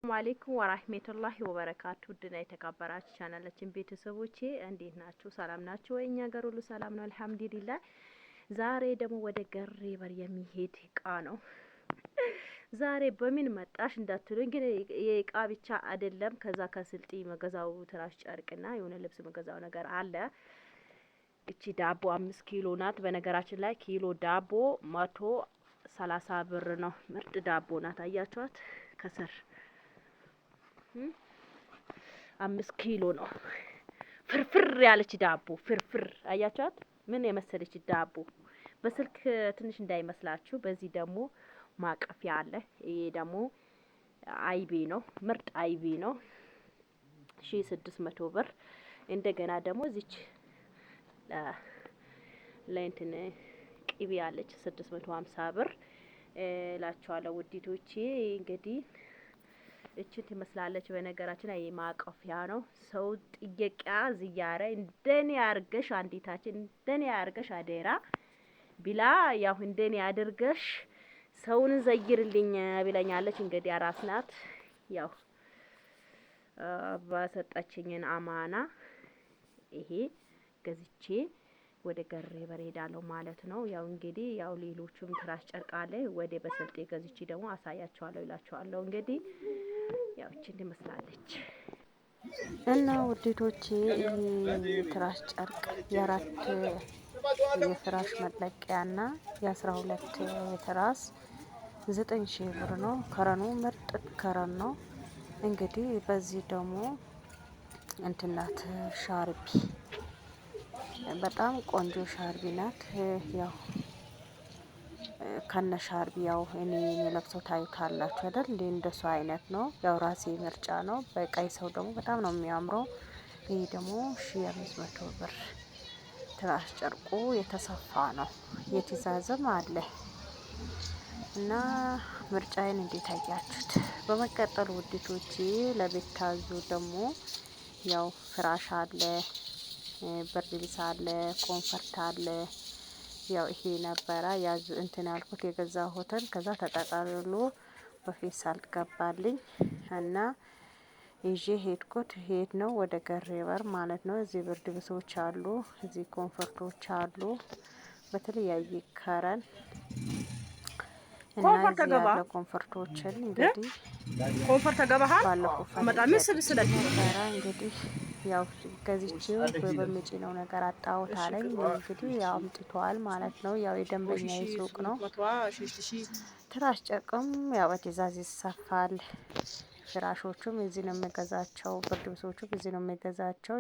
ሰላም አለይኩም ወራህመቱላሂ ወበረካቱ ድና የተከበራችሁ ቻናላችን ቤተሰቦቼ እንዴት ናችሁ? ሰላም ናችሁ ወይ? እኛ ጋር ሁሉ ሰላም ነው አልሐምዱሊላህ። ዛሬ ደግሞ ወደ ገሬበር የሚሄድ እቃ ነው። ዛሬ በምን መጣሽ እንዳትሉኝ፣ ግን የእቃ ብቻ አይደለም። ከዛ ከስልጤ መገዛው ትራስ ጨርቅና የሆነ ልብስ መገዛው ነገር አለ። እቺ ዳቦ 5 ኪሎ ናት። በነገራችን ላይ ኪሎ ዳቦ 130 ብር ነው። ምርጥ ዳቦ ናት። አያችኋት ከስር 5 ኪሎ ነው። ፍርፍር ያለች ዳቦ ፍርፍር አያቻት ምን የመሰለች ዳቦ። በስልክ ትንሽ እንዳይመስላችሁ። በዚህ ደግሞ ማቀፊያ አለ። ይሄ ደግሞ አይቤ ነው። ምርጥ አይቤ ነው። 1600 ብር። እንደገና ደግሞ እዚች ለእንትን ቅቤ አለች 650 ብር እላችኋለሁ ውዲቶቼ። እንግዲህ እቺን ትመስላለች። በነገራችን ላይ ማቀፊያ ነው። ሰው ጥየቃ ዝያረ እንደኔ አርገሽ አንዲታችን እንደኔ አርገሽ አደራ ቢላ ያው እንደኔ አድርገሽ ሰውን ዘይርልኝ ብለኛለች። እንግዲህ አራስ ናት። ያው ባሰጣችኝን አማና ይሄ ገዝቼ ወደ ገሬበር ሄዳለሁ ማለት ነው። ያው እንግዲህ ያው ሌሎቹም ትራስ ጨርቅ አለ። ወደ በስልጤ ገዝቼ ደግሞ አሳያቸዋለሁ ይላቸዋለሁ። እንግዲህ ያው እቺ ትመስላለች እና ውዴቶቼ፣ ይሄ ትራስ ጨርቅ የአራት የፍራሽ መጥለቂያና የ12 የትራስ 9000 ብር ነው። ከረኑ ምርጥ ከረን ነው። እንግዲህ በዚህ ደግሞ እንትናት ሻርቢ በጣም ቆንጆ ሻርቢ ናት። ያው ከነ ሻርቢ ያው እኔ ለብሰው ታዩታላችሁ አይደል? እንደሱ አይነት ነው። ያው ራሴ ምርጫ ነው። በቀይ ሰው ደግሞ በጣም ነው የሚያምረው። ይሄ ደግሞ 1500 ብር። ትራስ ጨርቁ የተሰፋ ነው። የትእዛዝም አለ እና ምርጫዬን እንዴት አያችሁት? በመቀጠል ውድቶቼ ለቤት ታዙ ደግሞ ያው ፍራሽ አለ፣ ብርድ ልብስ አለ፣ ኮንፈርት አለ። ያው ይሄ ነበረ ያዝ እንትን ያልኩት የገዛሁትን። ከዛ ተጠቃልሎ በፌስታል ገባልኝ እና ይዤ ሄድኩት። ሄድ ነው ወደ ገሬበር ማለት ነው። እዚህ ብርድ ልብሶች አሉ፣ እዚህ ኮንፈርቶች አሉ በተለያየ ከረን እና እዚህ ያለ ኮንፈርቶችን እንግዲህ ኮንፈርት ተገባሃል ባለፈው አመጣም ስለዚህ እንግዲህ ያው ገዝቼው በሚጭነው ነገር አጣሁት አለኝ። እንግዲህ ያው አምጥቷል ማለት ነው። ያው የደንበኛ ሱቅ ነው። ትራስ ጨርቅም ያው በትእዛዝ ይሰፋል። ፍራሾቹም እዚህ ነው የሚገዛቸው። ብርድ ልብሶቹም እዚህ ነው የሚገዛቸው።